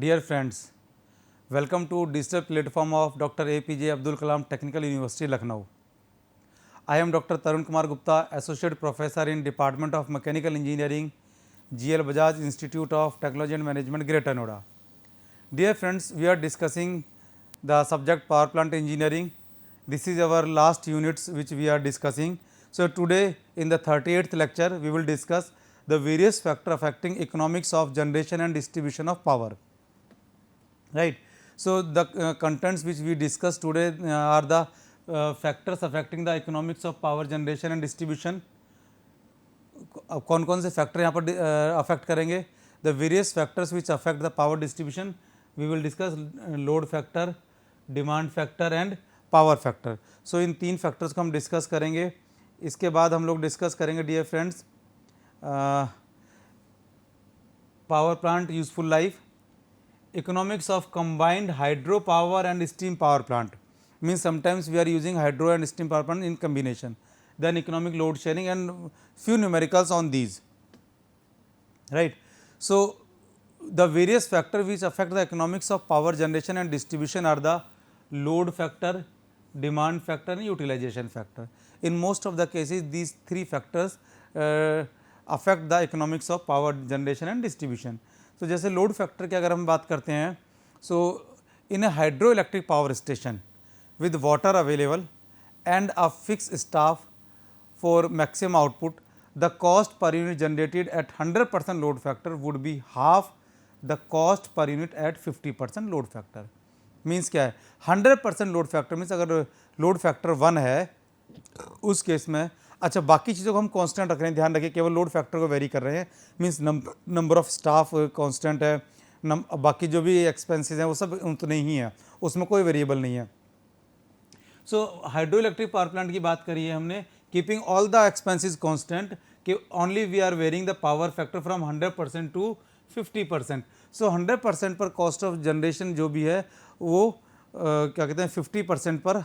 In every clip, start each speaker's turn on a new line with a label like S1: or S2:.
S1: Dear friends, welcome to digital platform of Dr. APJ Abdul Kalam Technical University, Lucknow. I am Dr. Tarun Kumar Gupta, Associate Professor in Department of Mechanical Engineering, GL Bajaj Institute of Technology and Management, Greater Noida. Dear friends, we are discussing the subject power plant engineering. This is our last units which we are discussing. So today in the 38th lecture, we will discuss the various factors affecting economics of generation and distribution of power. Right. So, the contents which we discussed today are the factors affecting the economics of power generation and distribution. कौन कौन से factor यहाँ पर affect करेंगे? The various factors which affect the power distribution. We will discuss load factor, demand factor and power factor. So इन तीन factors को हम डिस्कस करेंगे. इसके बाद हम लोग डिस्कस करेंगे dear friends power plant useful life, economics of combined hydro power and steam power plant, means sometimes we are using hydro and steam power plant in combination, then economic load sharing and few numericals on these, right. So the various factors which affect the economics of power generation and distribution are the load factor, demand factor and utilization factor. In most of the cases these three factors affect the economics of power generation and distribution. तो जैसे load factor की अगर हम बात करते हैं, so in a hydro electric power station with water available and a fix staff for maximum output, the cost per unit generated at 100% load factor would be half the cost per unit at 50% load factor. Means क्या है? 100% load factor means अगर load factor 1 है उस case में, अच्छा बाकी चीज़ों को हम कांस्टेंट रख रहे हैं, ध्यान रखिए केवल लोड फैक्टर को वेरी कर रहे हैं. Means number of staff constant है, बाकी जो भी एक्सपेंसेस हैं वो सब उतने ही हैं, उसमें कोई वेरिएबल नहीं है. So hydro electric power plant की बात करी है हमने, keeping all the expenses constant, कि only we are varying the power factor from 100% to 50%. So 100% पर कॉस्ट ऑफ जनरेशन जो भी है वो क्या कहते हैं 50% पर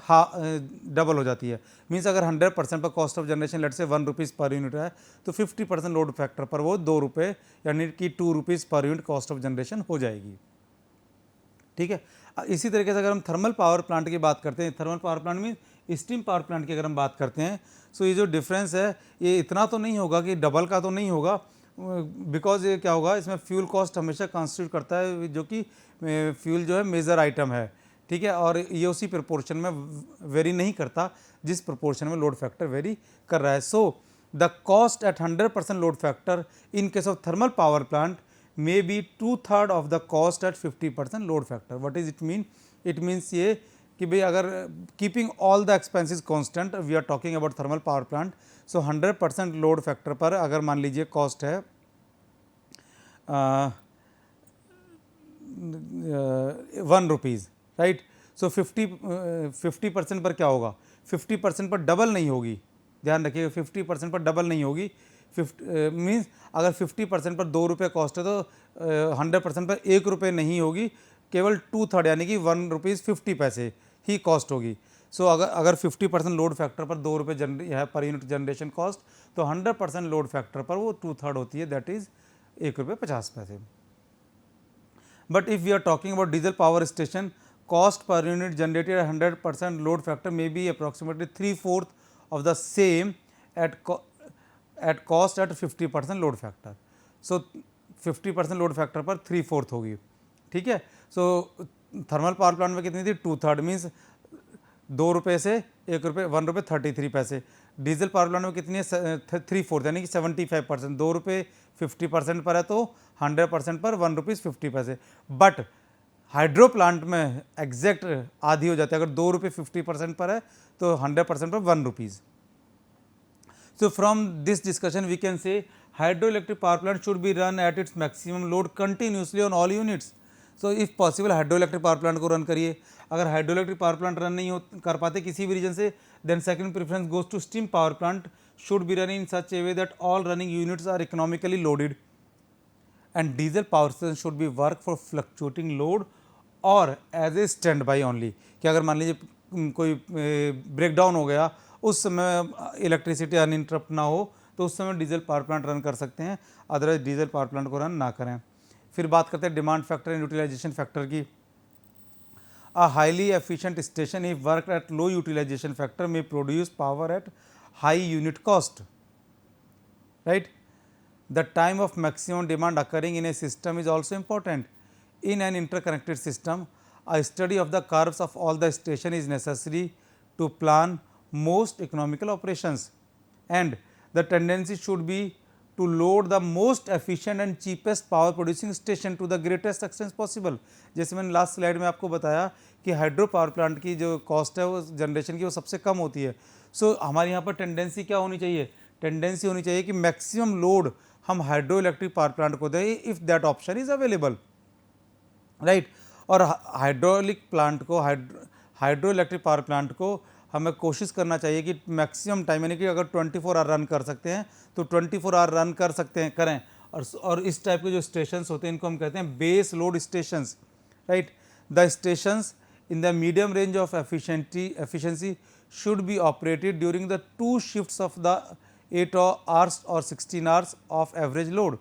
S1: डबल हो जाती है. मीन्स अगर 100% पर कॉस्ट ऑफ जनरेशन लेट से 1 रुपीज़ पर यूनिट है तो 50% लोड फैक्टर पर वो 2 रुपये यानी कि 2 rupees per unit cost of generation हो जाएगी. ठीक है. इसी तरीके से अगर हम थर्मल पावर प्लांट की बात करते हैं, थर्मल पावर प्लांट में स्टीम पावर प्लांट की अगर हम बात करते हैं, सो ये जो डिफरेंस है ये इतना तो नहीं होगा कि डबल का तो नहीं होगा, बिकॉज ये क्या होगा इसमें फ्यूल कॉस्ट हमेशा कॉन्स्टिट्यूट करता है, जो कि फ्यूल जो है मेजर आइटम है. ठीक है. और ये उसी प्रोपोर्शन में वेरी नहीं करता जिस प्रोपोर्शन में लोड फैक्टर वेरी कर रहा है. So the cost at 100% load factor in case of thermal power plant may be 2/3 of the cost at 50% load factor. What is it mean? It means ये कि भाई अगर keeping all the expenses constant, we are talking about thermal power plant, so 100% load factor पर अगर मान लीजिए cost है 1 rupees, right. सो 50% पर क्या होगा? 50% पर डबल नहीं होगी, ध्यान रखिएगा 50% पर डबल नहीं होगी. 50 मीन्स अगर 50% पर 2 रुपये कॉस्ट है तो 100% पर 1 रुपये नहीं होगी, केवल 2/3 यानी कि 1 रुपीज़ 50 पैसे ही कॉस्ट होगी. सो अगर 50% लोड फैक्टर पर 2 रुपये है पर यूनिट जनरेशन कॉस्ट, तो 100% लोड फैक्टर पर वो 2/3 होती है, दैट इज़ 1 रुपये 50 पैसे. But if we are talking about diesel power station, cost per unit generated at 100% load factor may be approximately 3/4 of the same at cost at 50% load factor. So 50% load factor पर 3/4 होगी. ठीक है. सो thermal power plant में कितनी थी? 2/3 means 2 रुपये से 1 रुपये 1 रुपये 33 पैसे. डीजल पावर प्लांट में कितनी है? 3/4 यानी कि 75%. 2 रुपये 50% पर है तो 100% पर 1 रुपीज़ 50 पैसे. बट हाइड्रो प्लांट में एग्जैक्ट आधी हो जाती है. अगर 2 रुपये 50% पर है तो 100% पर 1 rupees. So from this discussion we can say hydro electric power plant should be run at its maximum load continuously on all units. So if possible hydro electric power plant को रन करिए. अगर hydro electric power plant run नहीं कर पाते किसी भी reason से, then second preference goes to steam power plant should be run in such a way that all running units are economically loaded and diesel power station should be work for fluctuating load और as a stand by only. कि अगर मान लीजिए कोई break down हो गया, उस समय इलेक्ट्रिसिटी अनइंटरप्ट ना हो तो उस समय डीजल पावर प्लांट रन कर सकते हैं, अदरवाइज डीजल पावर प्लांट को रन ना करें. फिर बात करते हैं demand factor and utilization factor की। A highly efficient station if worked at low utilization factor may produce power at high unit cost, right? The time of maximum demand occurring in a system is also important. In an interconnected system, a study of the curves of all the station is necessary to plan most economical operations, and the tendency should be to load the most efficient and cheapest power producing station to the greatest extent possible. जैसे मैंने last slide में आपको बताया कि hydro power plant की जो cost है वो जनरेशन की वो सबसे कम होती है। सो हमारे यहाँ पर टेंडेंसी क्या होनी चाहिए? टेंडेंसी होनी चाहिए कि मैक्सिमम लोड हम हाइड्रो इलेक्ट्रिक पावर प्लांट को दें if that option is available, right. और हाइड्रोलिक प्लांट को हाइड्रो इलेक्ट्रिक पावर प्लांट को हमें कोशिश करना चाहिए कि मैक्सिमम टाइम, यानी कि अगर 24 आवर रन कर सकते हैं तो 24 आवर रन कर सकते हैं करें। और इस टाइप के जो स्टेशंस होते हैं इनको हम कहते हैं base load stations, right. The stations in the medium range of efficiency should be operated during the 2 shifts of the 8 hours और 16 hours of average load.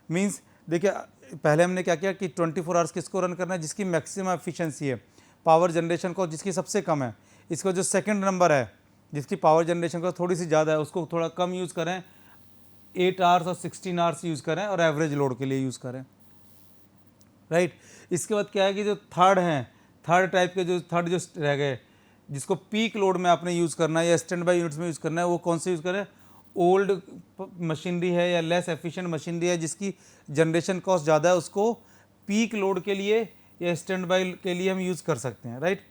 S1: Means देखिए पहले हमने क्या किया कि 24 आवर्स किसको रन करना है? जिसकी मैक्सिमम एफिशिएंसी है, पावर जनरेशन को जिसकी सबसे कम है। इसका जो सेकंड नंबर है जिसकी पावर जनरेशन को थोड़ी सी ज़्यादा है उसको थोड़ा कम यूज़ करें, 8 आवर्स और 16 आवर्स यूज़ करें और एवरेज लोड के लिए यूज़ करें, राइट। इसके बाद क्या है कि जो थर्ड टाइप के जो रह गए जिसको पीक लोड में आपने यूज़ करना है या स्टैंड बाई यूनिट्स में यूज़ करना है, वो कौन से यूज़ करें? ओल्ड मशीनरी है या लेस एफिशिएंट मशीनरी है जिसकी जनरेशन कॉस्ट ज़्यादा है, उसको पीक लोड के लिए या स्टैंड बाई के लिए हम यूज़ कर सकते हैं, राइट।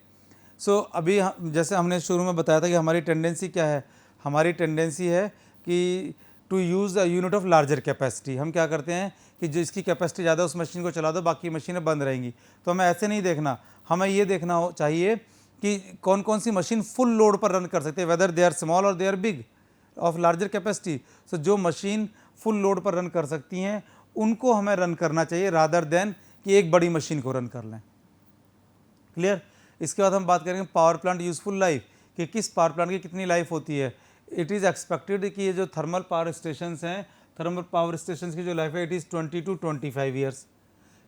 S1: सो अभी जैसे हमने शुरू में बताया था कि हमारी टेंडेंसी क्या है? हमारी टेंडेंसी है कि to use the unit of larger capacity. हम क्या करते हैं कि जो इसकी कैपेसिटी ज़्यादा है उस मशीन को चला दो, बाकी मशीनें बंद रहेंगी। तो हमें ऐसे नहीं देखना, हमें ये देखना चाहिए कि कौन कौन सी मशीन फुल लोड पर रन कर सकते हैं, वेदर दे आर स्मॉल और they are big of larger capacity. So जो मशीन फुल लोड पर रन कर सकती हैं उनको हमें रन करना चाहिए रादर देन कि एक बड़ी मशीन को रन कर लें। क्लियर? इसके बाद हम बात करेंगे पावर प्लांट यूज़फुल लाइफ, कि किस पावर प्लांट की कितनी लाइफ होती है। इट इज़ एक्सपेक्टेड कि ये जो थर्मल पावर स्टेशंस हैं, थर्मल पावर स्टेशंस की जो लाइफ है it is 20 to 25 years.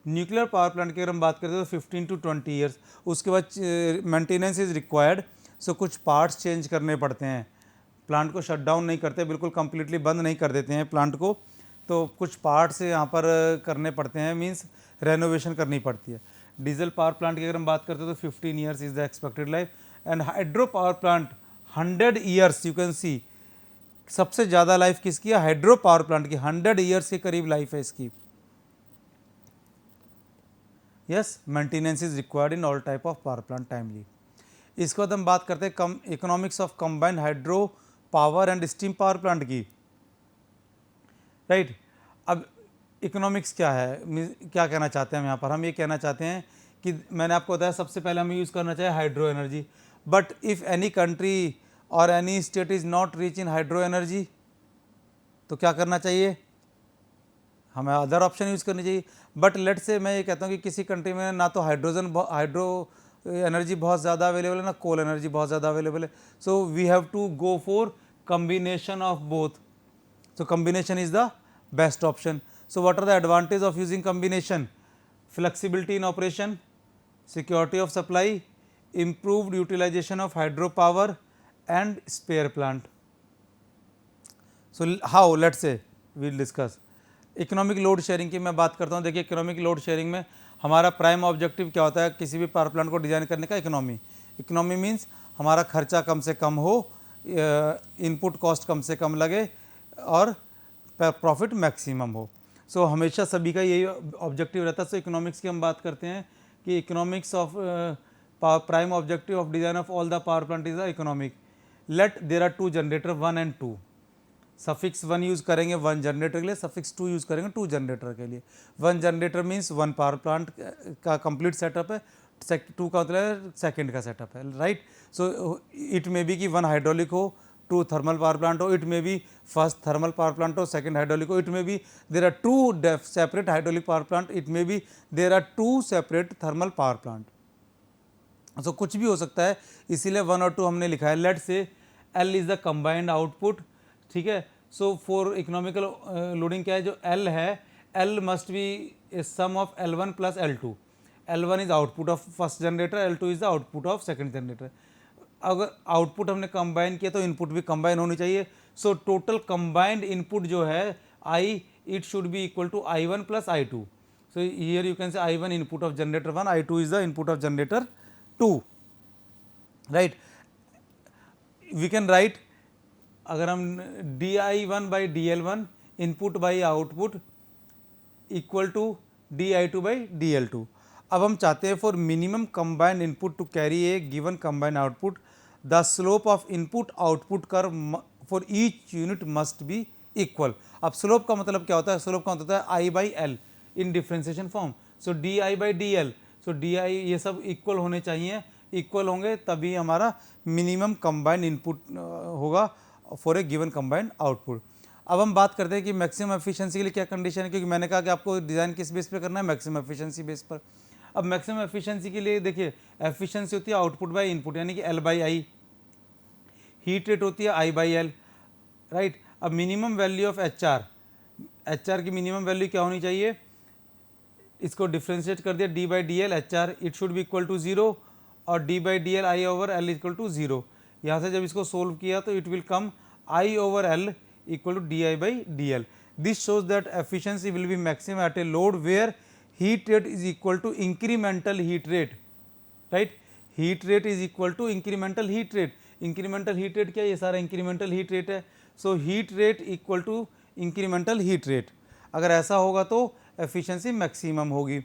S1: Nuclear power plant की अगर हम बात करें तो 15 to 20 ईयर्स। उसके बाद मेंटेनेंस इज़ रिक्वायर्ड, सो कुछ पार्ट्स चेंज करने पड़ते हैं। प्लांट को शट डाउन नहीं करते, बिल्कुल कंप्लीटली बंद नहीं कर देते हैं प्लांट को, तो कुछ पार्ट्स यहाँ पर करने पड़ते हैं, मींस रेनोवेशन करनी पड़ती है। डीजल पावर प्लांट की अगर हम बात करते हैं तो 15 years is the expected life. And hydro power plant 100 years, you can see सबसे ज़्यादा लाइफ किसकी है? हाइड्रो पावर प्लांट की 100 ईयर्स के करीब लाइफ है इसकी। Yes, maintenance is required in all type of power plant timely. इसके बाद हम बात करते हैं economics of combined hydro power and steam power plant की, राइट। अब इकोनॉमिक्स क्या है, क्या कहना चाहते हैं हम यहाँ पर? हम ये कहना चाहते हैं कि मैंने आपको बताया सबसे पहले हमें यूज़ करना चाहिए hydro energy, but if any country और any state is not rich in hydro energy तो क्या करना चाहिए? हमें अदर ऑप्शन यूज़ करनी चाहिए। बट लेट से मैं ये कहता हूँ कि किसी कंट्री में ना तो हाइड्रो एनर्जी बहुत ज़्यादा अवेलेबल है, ना कोल एनर्जी बहुत ज़्यादा अवेलेबल है, so we have to go for combination of both. So combination is the best option. So what are the advantage of using combination? Flexibility in operation, security of supply, improved utilization of hydropower and spare plant. So how? Let's say we'll discuss. Economic load sharing की मैं बात करता हूँ। देखिए economic load sharing में हमारा prime objective क्या होता है किसी भी पावर प्लांट को डिज़ाइन करने का? इकोनॉमी मीन्स हमारा खर्चा कम से कम हो, इनपुट कॉस्ट कम से कम लगे और प्रॉफिट मैक्सिमम हो। सो हमेशा सभी का यही ऑब्जेक्टिव रहता है। सो इकोनॉमिक्स की हम बात करते हैं कि economics of prime objective of design of all the power plant is the economic. Let there are 2 generator 1 and 2, suffix 1 use करेंगे 1 जनरेटर के लिए, सफिक्स 2 यूज़ करेंगे 2 जनरेटर के लिए। 1 जनरेटर मीन्स 1 पावर प्लांट का कंप्लीट सेटअप है, 2 का मतलब सेकंड का सेटअप है, right. So it may be कि 1 हाइड्रोलिक हो, 2 थर्मल पावर प्लांट हो, it may be first thermal power plant हो, सेकंड हाइड्रोलिक हो, it may be there are 2 separate hydraulic power plant, it may be there are 2 separate thermal power plant. So कुछ भी हो सकता है, इसीलिए 1 और 2 हमने लिखा है। लेट से L is the combined output, ठीक है। सो फॉर इकोनॉमिकल लोडिंग क्या है, जो एल है, L must be is sum of L1 plus L2. L1 is output of first generator, L2 is the output of second generator. अगर output हमने combine किया तो इनपुट भी कंबाइन होनी चाहिए. सो टोटल कंबाइंड इनपुट जो है I, it should be equal to I1 plus I2. So here you can say I1 input of generator 1, I2 is the input of generator 2, right. We can write, अगर हम di1 by dl1 input by output equal to di2 by dl2. अब हम चाहते हैं for minimum combined input to carry a given combined output the slope of input output curve for each unit must be equal. अब slope का मतलब क्या होता है? स्लोप का मतलब होता है I by L in differentiation form. So D I by D L, so D I ये सब इक्वल होने चाहिए. इक्वल होंगे तभी हमारा मिनिमम कंबाइंड इनपुट होगा for a given combined output. अब हम बात करते हैं कि मैक्सिमम एफिशिएंसी के लिए क्या कंडीशन है, क्योंकि मैंने कहा कि आपको डिज़ाइन किस बेस पे करना है, मैक्सिमम एफिशिएंसी बेस पर. अब मैक्सिमम एफिशिएंसी के लिए देखिए, एफिशिएंसी होती है आउटपुट बाई इनपुट, यानी कि L by I. Heat rate होती है आई बाई एल, राइट. अब minimum value of H R की मिनिमम वैल्यू क्या होनी चाहिए? इसको डिफ्रेंशिएट कर दिया D by D L H R, it should be equal to zero, और D by D L I over L equal to zero. यहाँ से जब इसको सोल्व किया तो it will come I over L equal to di by dl. This shows that efficiency will be maximum at a load where heat rate is equal to incremental heat rate, right. Heat rate is equal to incremental heat rate. Incremental heat rate क्या है? ये सारा incremental heat rate है. So heat rate equal to incremental heat rate. अगर ऐसा होगा तो efficiency maximum होगी,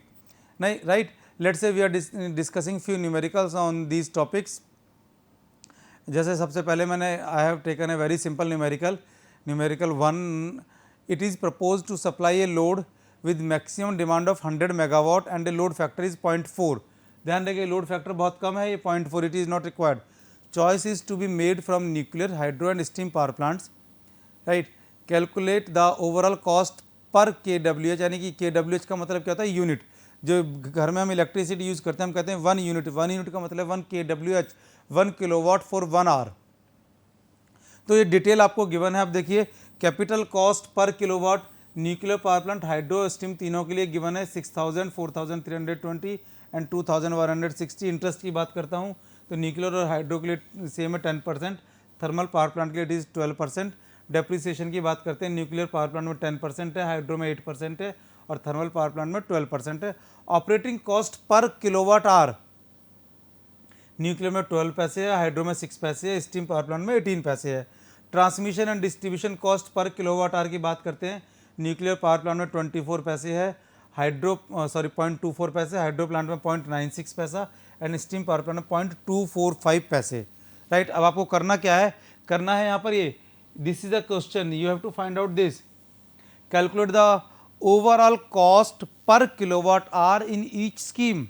S1: नहीं, right. Let's say we are discussing few numericals on these topics. जैसे सबसे पहले मैंने I have taken a very simple numerical 1. It is proposed to supply a load with maximum demand of 100 megawatt and the load factor is 0.4. ध्यान रखिए load factor बहुत कम है, ये 0.4, it is not required. Choice is to be made from nuclear, hydro and steam power plants, right. Calculate the overall cost per kWh, यानी कि kWh का मतलब क्या होता है? यूनिट. जो घर में हम इलेक्ट्रिसिटी यूज़ करते हैं हम कहते हैं 1 यूनिट. 1 यूनिट का मतलब 1 kWh, 1 किलोवाट फॉर 1 आवर. तो ये डिटेल आपको गिवन है. अब देखिए capital cost per kilowatt nuclear power plant, hydro, steam तीनों के लिए गिवन है 6000, 4320 एंड 2160. इंटरेस्ट की बात करता हूँ तो न्यूक्लियर और हाइड्रो के लिए सेम है 10%, थर्मल पावर प्लांट के लिए इट इज़ 12%. डेप्रिसिएशन की बात करते हैं, न्यूक्लियर पावर प्लांट में 10% है, हाइड्रो में 8% है और थर्मल पावर प्लांट में 12% है. Operating cost per kilowatt our nuclear में 12 पैसे है, हाइड्रो में 6 पैसे है, स्टीम पावर प्लांट में 18 पैसे है. Transmission and distribution cost per kilowatt our की बात करते हैं, न्यूक्लियर पावर प्लांट में 24 पैसे है, हाइड्रो 0.24 पैसे, हाइड्रो प्लांट में 0.96 पैसा एंड स्टीम पावर प्लांट में 0.245 पैसे, राइट. अब आपको करना क्या है? करना है यहाँ पर ये, this is the question, you have to find out this. Calculate the overall cost per kilowatt hour in each scheme.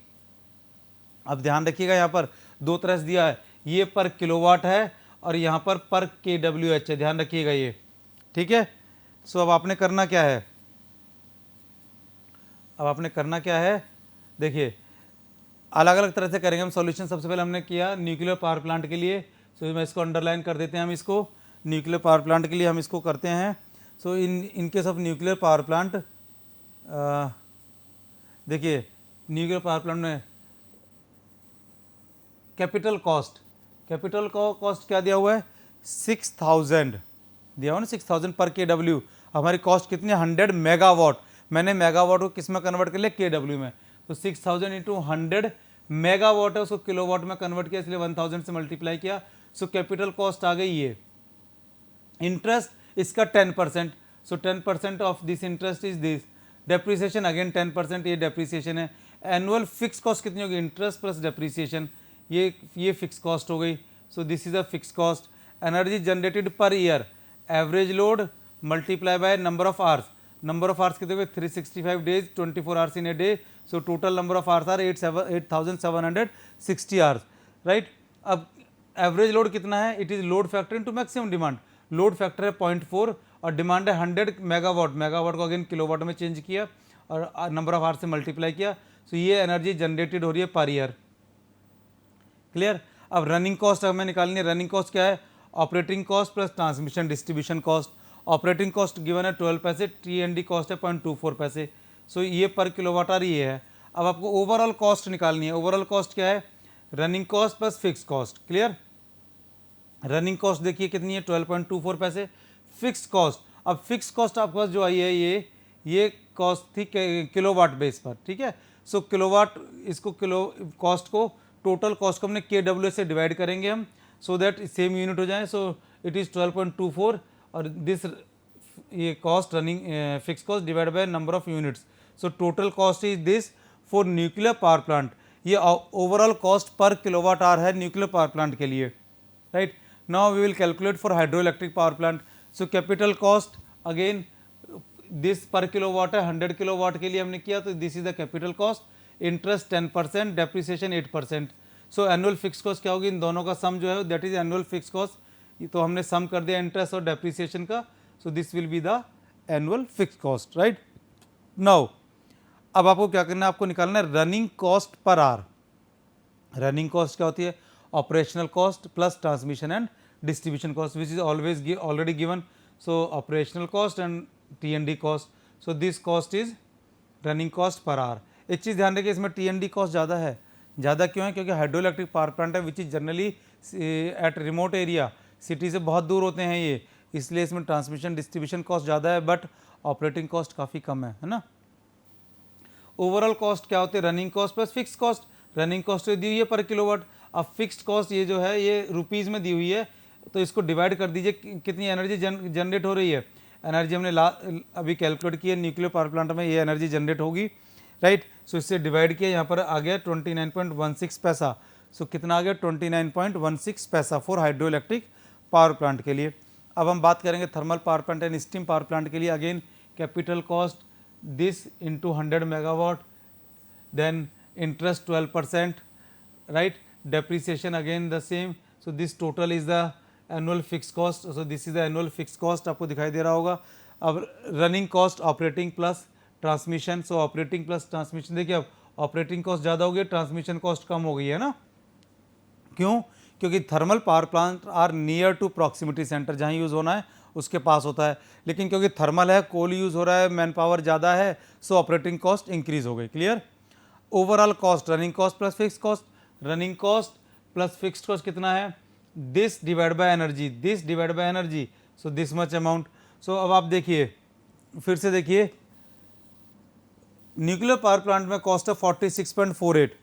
S1: अब ध्यान रखिएगा यहाँ पर दो तरह से दिया है, ये पर किलोवाट है और यहाँ पर kWh है, ध्यान रखिएगा ये, ठीक है. सो अब आपने करना क्या है? अब आपने करना क्या है? देखिए अलग अलग तरह से करेंगे हम सॉल्यूशन. सबसे पहले हमने किया न्यूक्लियर पावर प्लांट के लिए, सो मैं इसको अंडरलाइन कर देते हैं. हम इसको न्यूक्लियर पावर प्लांट के लिए हम इसको करते हैं. So in case of nuclear power plant, देखिए न्यूक्लियर पावर प्लांट में कैपिटल कॉस्ट क्या दिया हुआ है? 6000 दिया हुआ ना, 6000 पर kW. हमारी कॉस्ट कितनी है? 100 मेगावाट. मैंने मेगावाट को किस में कन्वर्ट कर लिया? kW में. तो 6000 इंटू 100 मेगावाट है, उसको किलोवाट में कन्वर्ट किया, इसलिए 1000 से मल्टीप्लाई किया. सो कैपिटल कॉस्ट आ गई ये. इंटरेस्ट इसका 10%, so 10% of this interest is this. Depreciation again 10%, ये डेप्रिसिएशन है. एनुअल फिक्स कॉस्ट कितनी होगी? इंटरेस्ट प्लस डेप्रिसिएशन, ये फिक्स कॉस्ट हो गई. So this is a fix cost. Energy generated per year, average load multiply by number of hours. Number of hours कितने हुए? 365 days, 24 hours in a day. So total number of hours are 8760 hours, right. अब average load कितना है? It is load factor into maximum demand. Load factor है 0.4 और demand है 100 megawatt. Megawatt को again kilowatt में चेंज किया और नंबर ऑफ आवर्स से मल्टीप्लाई किया. सो ये एनर्जी जनरेटेड हो रही है पर ईयर. क्लियर. अब रनिंग कॉस्ट हमें निकालनी है. रनिंग कॉस्ट क्या है? Operating cost plus transmission distribution cost. Operating cost given है 12 पैसे, T&D कॉस्ट है 0.24 पैसे. सो ये पर किलोवाट आवर ये है। अब आपको ओवरऑल कॉस्ट निकालनी है। ओवरऑल कॉस्ट क्या है? Running cost plus fix cost. Clear? Running cost देखिए कितनी है, 12.24 पैसे। फिक्स कॉस्ट, अब फिक्स कॉस्ट आपके पास जो आई है ये कॉस्ट थी किलोवाट बेस पर, ठीक है। सो किलोवाट, इसको किलो कॉस्ट को, टोटल कॉस्ट को हमने KW से डिवाइड करेंगे हम, सो दैट सेम यूनिट हो जाए। सो इट इज़ 12.24 और दिस ये cost running fix cost divide by number of units. So total cost is this for nuclear power plant. ये overall cost per kilowatt hour है nuclear power plant के लिए, right. Now we will calculate for hydro electric power plant. So capital cost again this per kilowatt है, 100 kilowatt के लिए हमने किया, तो this is the capital cost. Interest 10%, depreciation 8%। So annual fix cost क्या होगी? इन दोनों का सम जो है that is annual fix cost. तो हमने सम कर दिया इंटरेस्ट और डेप्रिसिएशन का, so this will be the annual fix cost, right. Now अब आपको क्या करना है? आपको निकालना है running cost per hour. Running cost क्या होती है? Operational cost plus transmission and distribution cost, which is always already given. So operational cost and T&D cost, so this cost is running cost per hour. एक चीज़ ध्यान रखिए, इसमें T&D cost ज़्यादा है। ज़्यादा क्यों है? क्योंकि हाइड्रो इलेक्ट्रिक पावर प्लांट है which is generally at remote area, city से बहुत दूर होते हैं ये, इसलिए इसमें ट्रांसमिशन डिस्ट्रीब्यूशन कॉस्ट ज़्यादा है, बट ऑपरेटिंग कॉस्ट काफ़ी कम है ना। ओवरऑल कॉस्ट क्या होती है? Running cost plus fix cost. Running cost दी हुई है पर किलोवाट, अब फिक्स्ड कॉस्ट ये जो है ये रुपीज़ में दी हुई है, तो इसको डिवाइड कर दीजिए कितनी एनर्जी जनरेट हो रही है। एनर्जी हमने अभी कैलकुलेट की है, न्यूक्लियर पावर प्लांट में ये एनर्जी जनरेट होगी, राइट। सो इससे डिवाइड किया, यहाँ पर आ गया 29.16 पैसा। सो कितना आ गया? 29.16 पैसा for hydro electric power plant के लिए। अब हम बात करेंगे thermal power plant and steam power plant के लिए। Again capital cost this into 100 megawatt, then interest 12%, right. Depreciation again the same. So this total is the annual fixed cost. So this is the annual fixed cost, आपको दिखाई दे रहा होगा। अब running cost operating plus transmission. सो operating plus transmission, देखिए अब operating cost ज़्यादा हो गई, ट्रांसमिशन कॉस्ट कम हो गई है ना। क्यों? क्योंकि thermal power plant are near to proximity center, जहाँ यूज़ होना है उसके पास होता है, लेकिन क्योंकि थर्मल है, कोल यूज़ हो रहा है, मैन पावर ज़्यादा है, सो ऑपरेटिंग कॉस्ट इंक्रीज हो गई। Clear? Overall cost, running cost plus fix cost, running cost plus fix cost कितना है? This divide by energy, this divide by energy, so this much amount. So अब आप देखिए, फिर से देखिए, न्यूक्लियर पावर प्लांट में कॉस्ट है 46.48,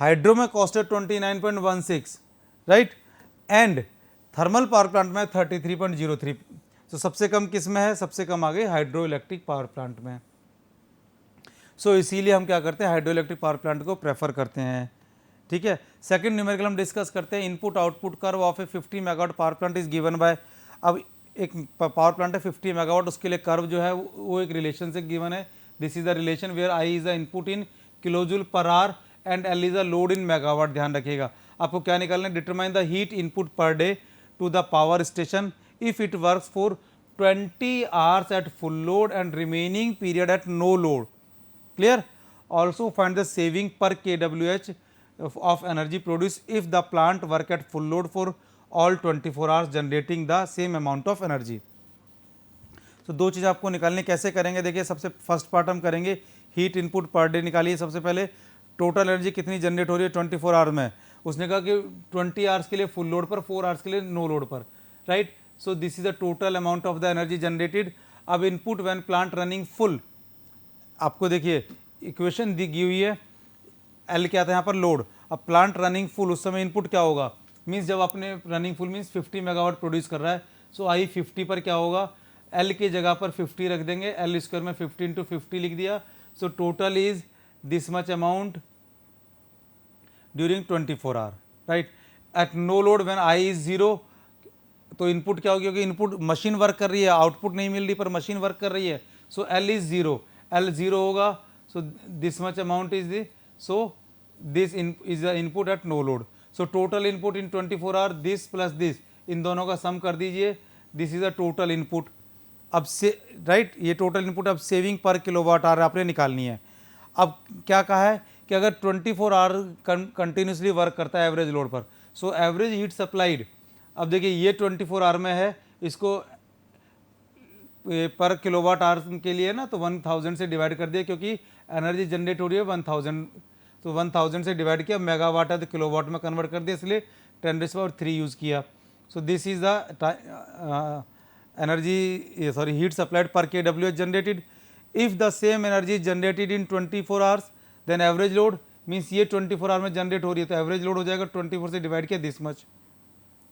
S1: हाइड्रो में कॉस्ट है 29.16, right, and thermal power plant में 33.03। तो सबसे कम किस में है? सबसे कम आ गई हाइड्रो इलेक्ट्रिक पावर प्लांट में। सो इसीलिए हम क्या करते हैं? हाइड्रो इलेक्ट्रिक पावर प्लांट को प्रेफर करते हैं, ठीक है। सेकंड न्यूमेरिकल हम डिस्कस करते हैं। Input output curve of A 50 megawatt power plant is given by, अब एक पावर प्लांट है 50 मेगावाट, उसके लिए कर्व जो है वो एक रिलेशन से गिवन है। This is the relation where I is the input in kilojoule per hour and L is the load in megawatt. ध्यान रखिएगा, आपको क्या निकालना है? Determine the heat input per day to the power station if it works for 20 hours at full load and remaining period at no load. Clear? Also find the saving per kWh of energy produced if the plant work at full load for all 24 hours generating the same amount of energy. तो दो चीज़ आपको निकालने, कैसे करेंगे? देखिए, सबसे first part हम करेंगे हीट इनपुट पर डे निकालिए। सबसे पहले टोटल एनर्जी कितनी जनरेट हो रही है 24 आवर में। उसने कहा कि 20 आवर्स के लिए फुल लोड पर, 4 आवर्स के लिए नो लोड पर, right. So this is the total amount of the energy generated. अब input when plant running full, आपको देखिए इक्वेशन दी हुई है, एल क्या था यहाँ पर? लोड। अब प्लांट रनिंग फुल, उस समय इनपुट क्या होगा? मीन्स जब आपने running full means 50 megawatt produce कर रहा है, सो आई 50 पर क्या होगा? एल की जगह पर 50 रख देंगे, एल स्क्वायर में 50 इंटू 50 लिख दिया। So total is this much amount during 24 hour, right. At no load when I is 0, तो इनपुट क्या होगी? क्योंकि इनपुट मशीन वर्क कर रही है, आउटपुट नहीं मिल रही पर मशीन वर्क कर रही है, सो एल इज 0, एल 0 होगा, so this much amount is this, so this is the input at no load. So total input in 24 hour, this plus this, इन दोनों का सम कर दीजिए, this is the total input. अब से right, ये total input अब saving per kilowatt hour आपने निकालनी है। अब क्या कहा है कि अगर 24 आवर कंटिन्यूसली वर्क करता है एवरेज लोड पर, सो एवरेज हीट सप्लाइड, अब देखिए ये 24 आवर में है, इसको पर किलोवाट आवर के लिए ना, तो 1000 से डिवाइड कर दिया क्योंकि एनर्जी जनरेट हो रही है 1000, तो 1000 से डिवाइड किया, मेगावाट है तो किलोवाट में कन्वर्ट कर दिया, इसलिए 10⁻³ यूज़ किया. सो this is the energy, sorry, heat supplied per kWh generated. If the same energy is generated in 24 hours, then average load means ये 24 आवर में जनरेट हो रही है तो एवरेज लोड हो जाएगा 24 से डिवाइड किया this much.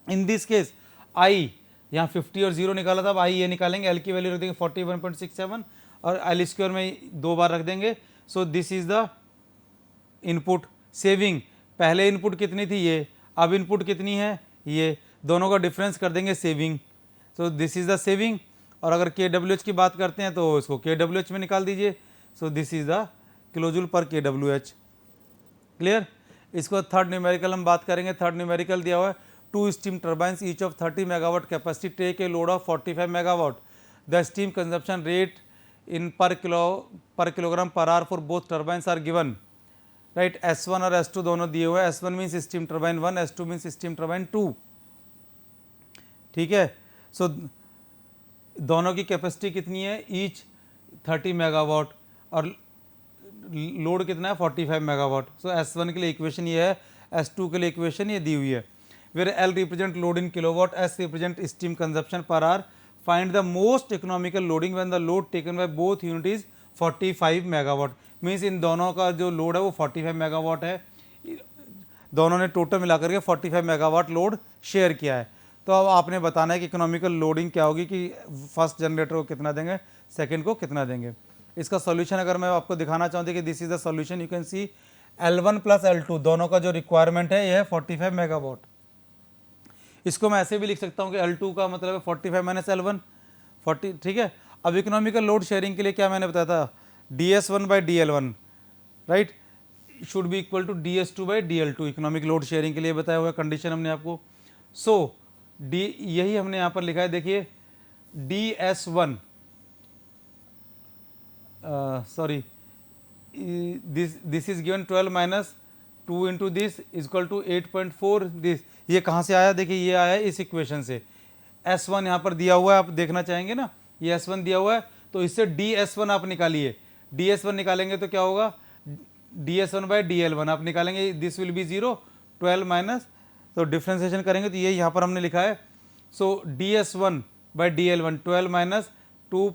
S1: In this case I यहाँ 50 और 0 निकाला था, अब आई ये निकालेंगे, एल की वैल्यू रख देंगे 41.67 और एल स्क्वायर में 2 बार रख देंगे. सो this is the input. Saving, पहले इनपुट कितनी थी ये, अब इनपुट कितनी है ये, दोनों का डिफरेंस कर देंगे saving. So this is the saving. और अगर KWH की बात करते हैं तो इसको KWH में निकाल दीजिए. So this is the kilojoule per KWH. Clear. इसको थर्ड न्यूमेरिकल हम बात करेंगे. थर्ड न्यूमेरिकल दिया हुआ है 2 steam turbines each of 30 megawatt capacity take a load of 45 megawatt. The steam consumption rate in per kilogram per hour for both turbines are given. Right, S1 और S2 दोनों दिए हुए हैं. S1 means steam turbine 1, S2 means steam turbine 2. ठीक है. सो दोनों की capacity कितनी है, ईच 30 मेगावाट और लोड कितना है 45 मेगावाट. सो S1 के लिए इक्वेशन ये है, S2 के लिए इक्वेशन ये दी हुई है. Where L represent load in kilowatt, S represent steam consumption per hour. Find the most economical loading when the load taken by both unit is 45 megawatt. Means इन दोनों का जो लोड है वो 45 मेगावाट है. दोनों ने टोटल मिलाकर के 45 मेगावाट लोड शेयर किया है. तो अब आपने बताना है कि इकोनॉमिकल लोडिंग क्या होगी, कि फर्स्ट जनरेटर को कितना देंगे, सेकंड को कितना देंगे. इसका सॉल्यूशन अगर मैं आपको दिखाना चाहूँ कि this is the solution, you can see L1 plus L2 दोनों का जो रिक्वायरमेंट है यह है 45 मेगावाट. इसको मैं ऐसे भी लिख सकता हूँ कि L2 का मतलब है 45 माइनस L1 40. ठीक है. अब इकोनॉमिकल लोड शेयरिंग के लिए क्या मैंने बताया था, DS1 by DL1 right should be equal to DS2 by DL2. Economic load sharing के लिए बताया हुआ कंडीशन हमने आपको. सो डी यही हमने यहाँ पर लिखा है, देखिए DS1 sorry this is given 12 minus 2 into this is equal to 8.4. This ये कहाँ से आया, देखिए ये आया है इस इक्वेशन से. S1 यहाँ पर दिया हुआ है, आप देखना चाहेंगे ना, ये S1 दिया हुआ है, तो इससे DS1 आप निकालिए. DS1 निकालेंगे तो क्या होगा, DS1 बाई DL1 आप निकालेंगे, दिस विल बी 0. 12 माइनस, तो डिफ्रेंसिएशन करेंगे तो ये यहाँ पर हमने लिखा है. सो DS1 by DL1 12 minus 2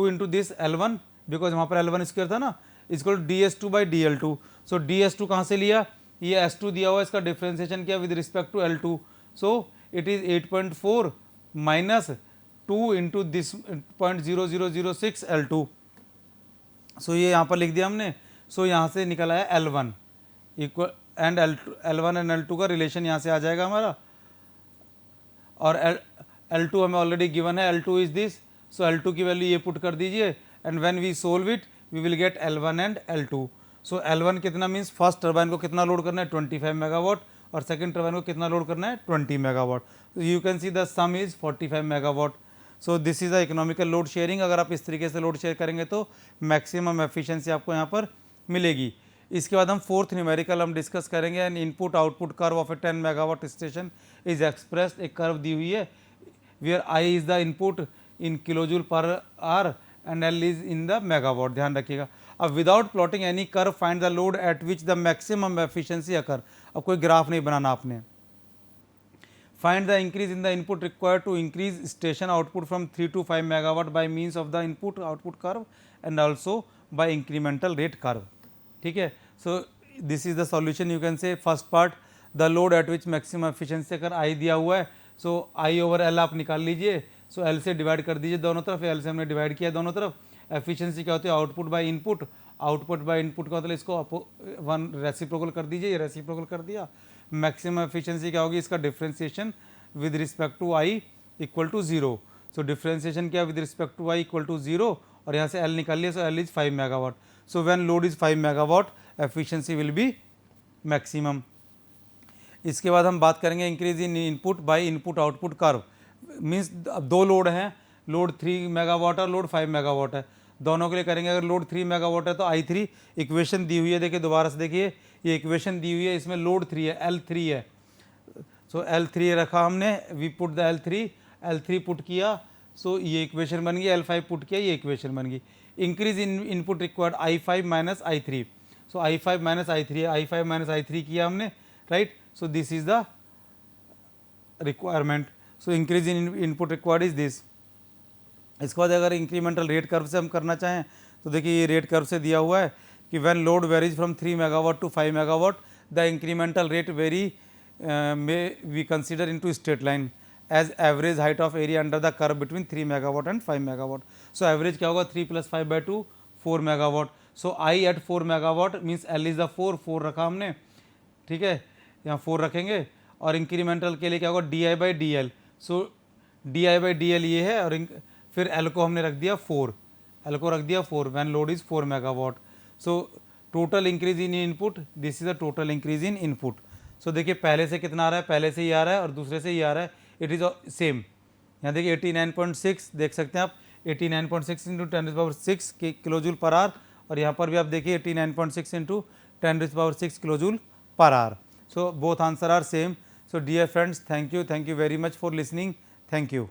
S1: into this L1, because वहाँ पर L1 स्क्वायर था ना, इसको DS2 by DL2. So DS2 कहाँ से लिया, ये S2 दिया हुआ, इसका डिफ्रेंसिएशन किया with respect to L2. So it is 8.4 minus 2 into this 0.0006 L2. So ये यहाँ पर लिख दिया हमने. सो यहाँ से निकला है L1 equal and L1 and L2 का रिलेशन यहाँ से आ जाएगा हमारा. और L2 हमें ऑलरेडी गिवन है, L2 is this. So L2 की वैल्यू ये पुट कर दीजिए and when we solve it we will get L1 and L2. So L1 कितना मीन्स फर्स्ट टर्बाइन को कितना लोड करना है 25 मेगावाट और सेकंड टर्बाइन को कितना लोड करना है 20 megawatt. You can see the some is 45 megawatt. So this is the economical load sharing. अगर आप इस तरीके से लोड शेयर करेंगे तो मैक्सिमम एफिशिएंसी आपको यहाँ पर मिलेगी. इसके बाद हम फोर्थ न्यूमेरिकल हम डिस्कस करेंगे. And input output curve of a 10 megawatt station is expressed. एक कर्व दी हुई है where I is the input in kilojoule per hour and L is in the megawatt. ध्यान रखिएगा. अब without plotting any curve find the load at which the maximum efficiency occur. अब कोई graph नहीं बनाना आपने. Find the increase in the input required to increase station output from 3 to 5 megawatt by means of the input output curve and also by incremental rate curve. ठीक है. So this is the solution. You can say first part the load at which maximum efficiency अगर I दिया हुआ है. सो आई over L आप निकाल लीजिए. So L से डिवाइड कर दीजिए दोनों तरफ. एल से हमने डिवाइड किया दोनों तरफ. एफिशिएंसी क्या होती है, output by input. Output by input का मतलब इसको वन रेसिप्रोकल कर दीजिए. ये रेसिप्रोकल कर दिया. मैक्सिमम एफिशिएंसी क्या होगी, इसका differentiation with respect to I equal to 0. So differentiation क्या with respect to I equal to 0 और यहाँ से एल निकालिए. So L is 5 megawatt. So when load is 5 megawatt efficiency will be maximum. इसके बाद हम बात करेंगे increase in input by input output curve. Means दो लोड हैं, लोड 3 मेगावाट और लोड 5 मेगावाट है. दोनों के लिए करेंगे. अगर लोड 3 मेगावाट है तो I3 इक्वेशन दी हुई है. देखिए दोबारा से देखिए ये इक्वेशन दी हुई है, इसमें लोड 3 है, L3 है. सो L3 रखा हमने, we put the L3 L3 put किया, सो ये इक्वेशन बन गई, L5 पुट किया, ये इक्वेशन बन गई। Increase in input required I5 minus I3, so I5 minus I3, I5 minus I3 किया हमने, right. So this is the requirement, so increase in input required is this. इसके बाद अगर इंक्रीमेंटल रेट कर्व से हम करना चाहें तो देखिए ये रेट कर्व से दिया हुआ है कि when load varies from 3 megawatt to 5 megawatt the incremental rate vary may we consider into straight line as average height of area under the curve between 3 megawatt and 5 megawatt. So average क्या होगा 3 + 5/2 4 megawatt. So I at 4 megawatt means L is the 4 रखा हमने, ठीक है, यहाँ 4 रखेंगे। और incremental के लिए क्या होगा DI/DL, सो DI/DL ये है, और फिर एल को हमने रख दिया 4, एल को रख दिया 4 when load is 4 megawatt. So total increase in input, this is the total increase in input. So देखिए पहले से कितना आ रहा है, पहले से ही आ रहा है और दूसरे से ही आ रहा है, इट इज़ सेम। यहाँ देखिए 89.6 देख सकते हैं आप, 89.6 into 10⁶ kilo joule per hour, और यहाँ पर भी आप देखिए 89.6 into 10⁶ kilo joule per hour. So both answer are same. So dear friends, thank you very much for listening, thank you.